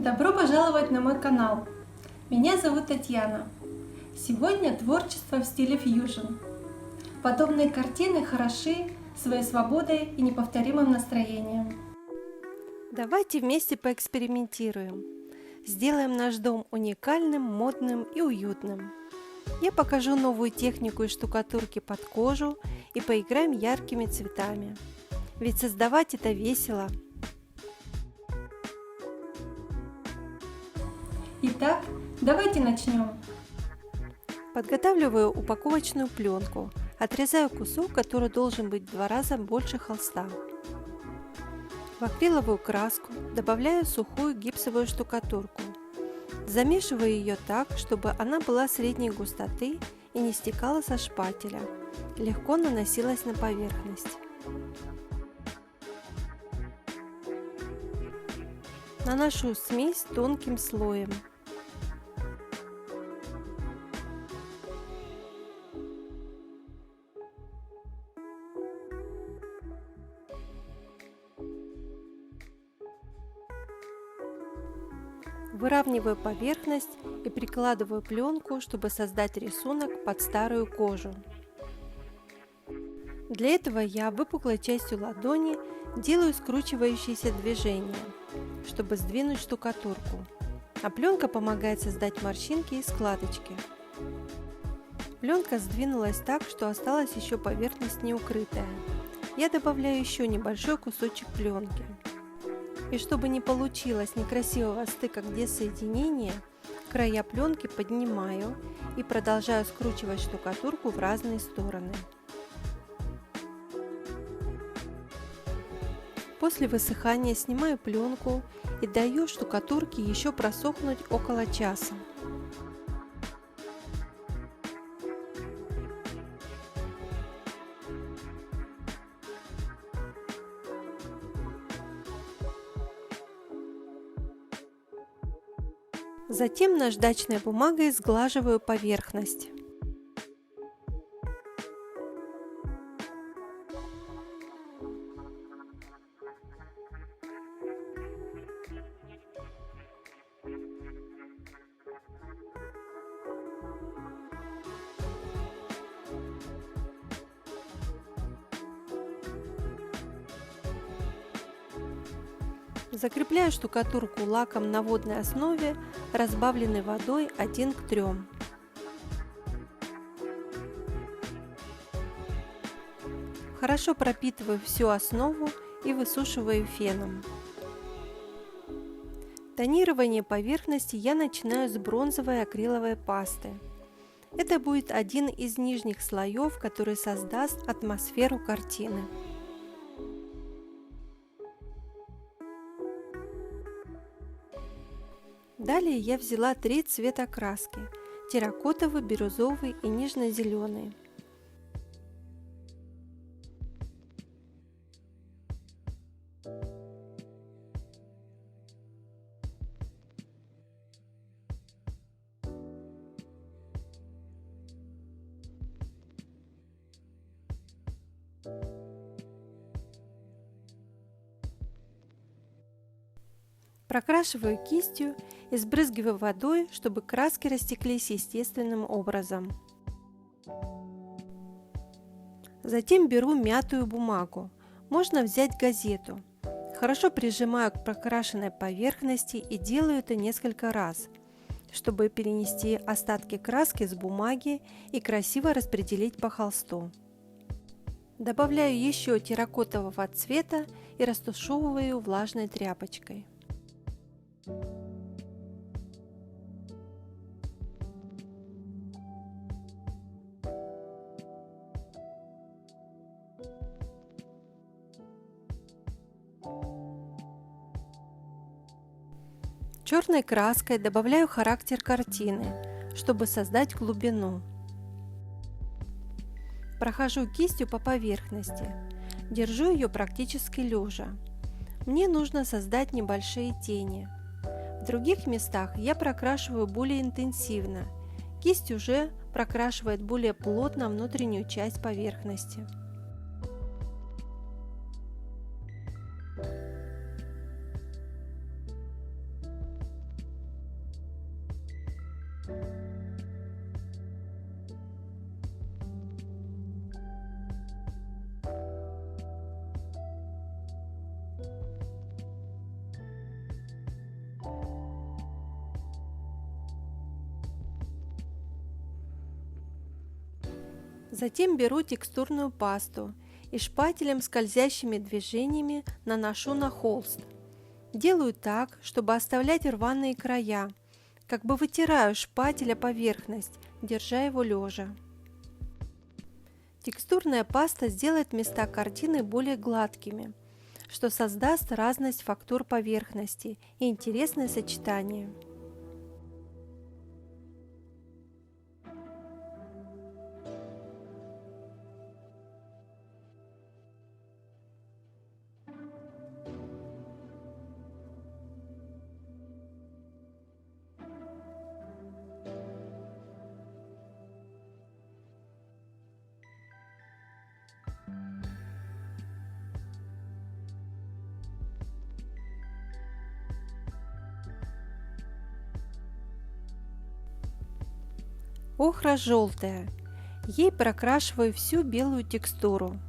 Добро пожаловать на мой канал! Меня зовут Татьяна. Сегодня творчество в стиле фьюжн. Подобные картины хороши своей свободой и неповторимым настроением. Давайте вместе поэкспериментируем. Сделаем наш дом уникальным, модным и уютным. Я покажу новую технику из штукатурки под кожу и поиграем яркими цветами. Ведь создавать это весело. Итак, давайте начнем. Подготавливаю упаковочную пленку. Отрезаю кусок, который должен быть в 2 раза больше холста. В акриловую краску добавляю сухую гипсовую штукатурку. Замешиваю ее так, чтобы она была средней густоты и не стекала со шпателя. Легко наносилась на поверхность. Наношу смесь тонким слоем. Выравниваю поверхность и прикладываю пленку, чтобы создать рисунок под старую кожу. Для этого я выпуклой частью ладони делаю скручивающиеся движения, чтобы сдвинуть штукатурку, а пленка помогает создать морщинки и складочки. Пленка сдвинулась так, что осталась еще поверхность не укрытая. Я добавляю еще небольшой кусочек пленки. И чтобы не получилось некрасивого стыка, где соединение, края пленки поднимаю и продолжаю скручивать штукатурку в разные стороны. После высыхания снимаю пленку и даю штукатурке еще просохнуть около часа. Затем наждачной бумагой сглаживаю поверхность. Закрепляю штукатурку лаком на водной основе, разбавленной водой 1 к 3. Хорошо пропитываю всю основу и высушиваю феном. Тонирование поверхности я начинаю с бронзовой акриловой пасты. Это будет один из нижних слоев, который создаст атмосферу картины. Далее я взяла 3 цвета краски – терракотовый, бирюзовый и нежно-зеленый. Прокрашиваю кистью и сбрызгиваю водой, чтобы краски растеклись естественным образом. Затем беру мятую бумагу, можно взять газету. Хорошо прижимаю к прокрашенной поверхности и делаю это несколько раз, чтобы перенести остатки краски с бумаги и красиво распределить по холсту. Добавляю еще терракотового цвета и растушевываю влажной тряпочкой. Черной краской добавляю характер картины, чтобы создать глубину. Прохожу кистью по поверхности, держу ее практически лежа. Мне нужно создать небольшие тени. В других местах я прокрашиваю более интенсивно, кисть уже прокрашивает более плотно внутреннюю часть поверхности. Затем беру текстурную пасту и шпателем скользящими движениями наношу на холст. Делаю так, чтобы оставлять рваные края, как бы вытираю шпателя поверхность, держа его лежа. Текстурная паста сделает места картины более гладкими, что создаст разность фактур поверхности и интересное сочетание. Охра желтая. Ей прокрашиваю всю белую текстуру.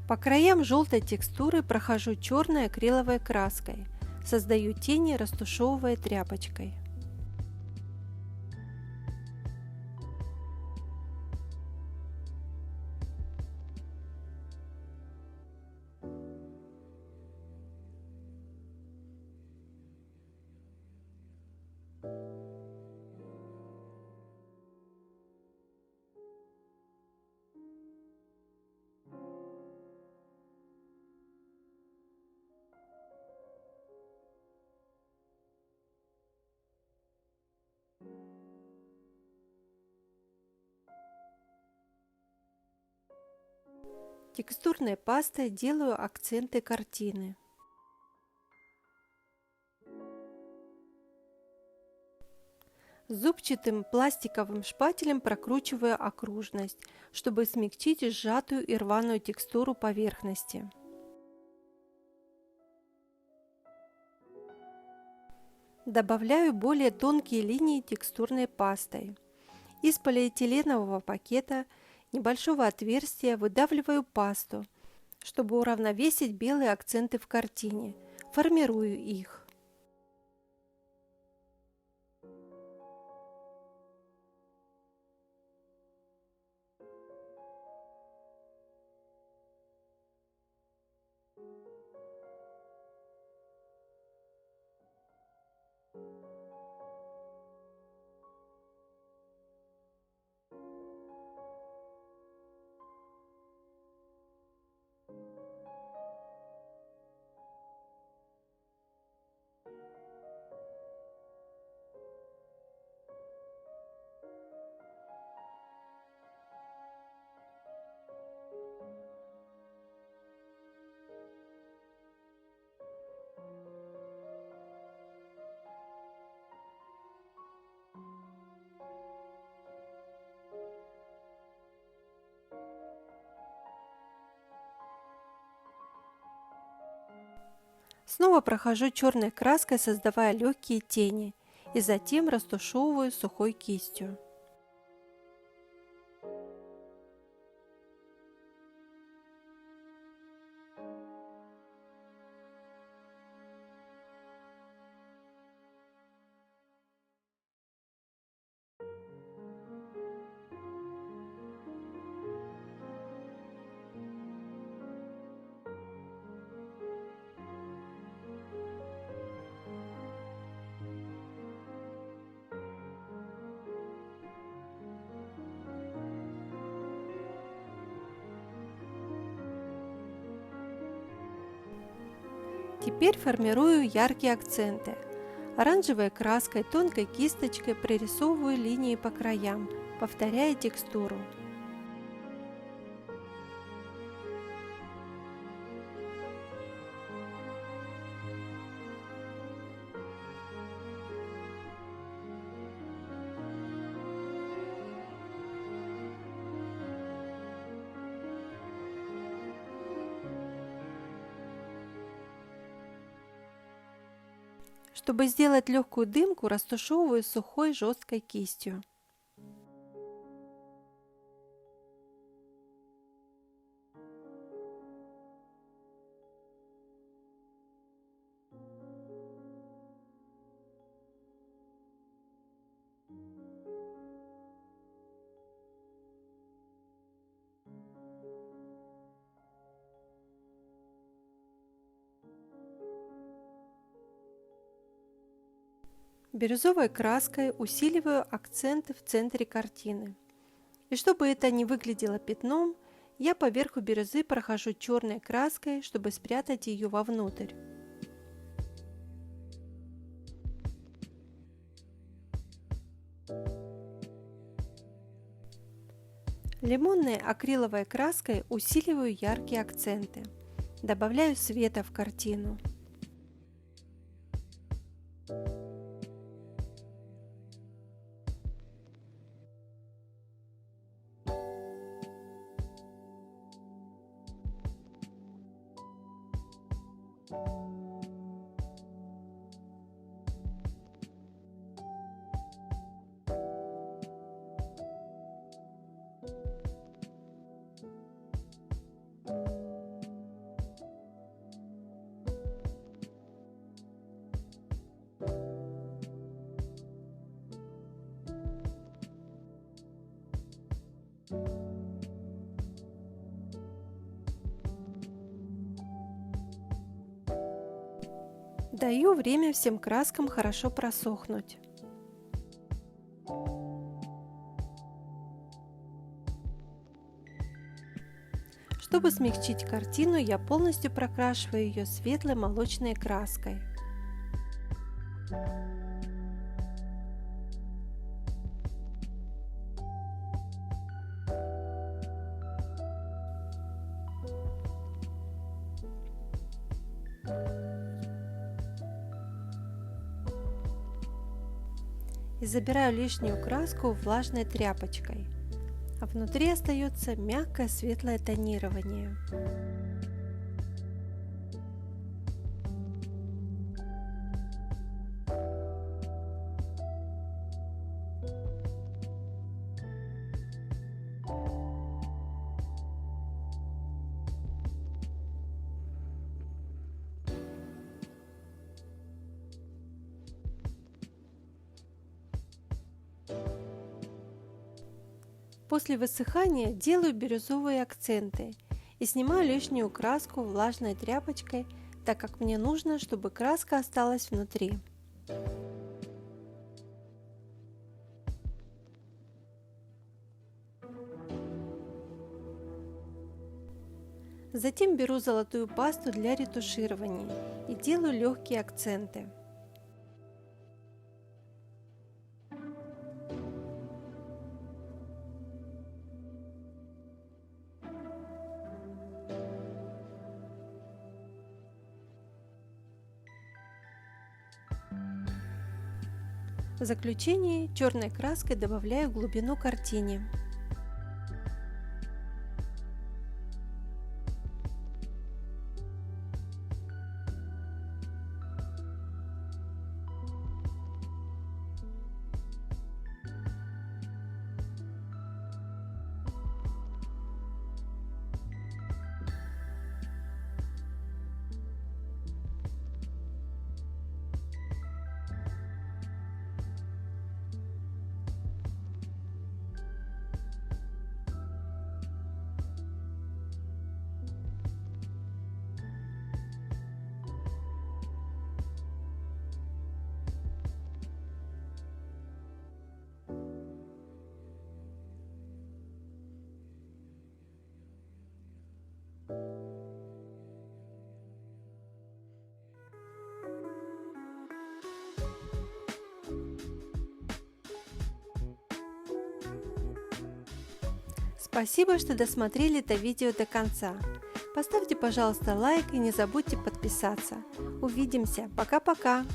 По краям желтой текстуры прохожу черной акриловой краской, создаю тени, растушевывая тряпочкой. Текстурной пастой делаю акценты картины. Зубчатым пластиковым шпателем прокручиваю окружность, чтобы смягчить сжатую и рваную текстуру поверхности. Добавляю более тонкие линии текстурной пастой. Из полиэтиленового пакета небольшого отверстия выдавливаю пасту, чтобы уравновесить белые акценты в картине. Формирую их. Снова прохожу черной краской, создавая легкие тени, и затем растушевываю сухой кистью. Теперь формирую яркие акценты. Оранжевой краской тонкой кисточкой прорисовываю линии по краям, повторяя текстуру. Чтобы сделать легкую дымку, растушевываю сухой жесткой кистью. Бирюзовой краской усиливаю акценты в центре картины. И чтобы это не выглядело пятном, я поверху бирюзы прохожу черной краской, чтобы спрятать ее вовнутрь. Лимонной акриловой краской усиливаю яркие акценты. Добавляю света в картину. Даю время всем краскам хорошо просохнуть. Чтобы смягчить картину, я полностью прокрашиваю ее светлой молочной краской. И забираю лишнюю краску влажной тряпочкой, а внутри остается мягкое светлое тонирование. После высыхания делаю бирюзовые акценты и снимаю лишнюю краску влажной тряпочкой, так как мне нужно, чтобы краска осталась внутри. Затем беру золотую пасту для ретуширования и делаю легкие акценты. В заключение черной краской добавляю глубину картине. Спасибо, что досмотрели это видео до конца. Поставьте, пожалуйста, лайк и не забудьте подписаться. Увидимся. Пока-пока!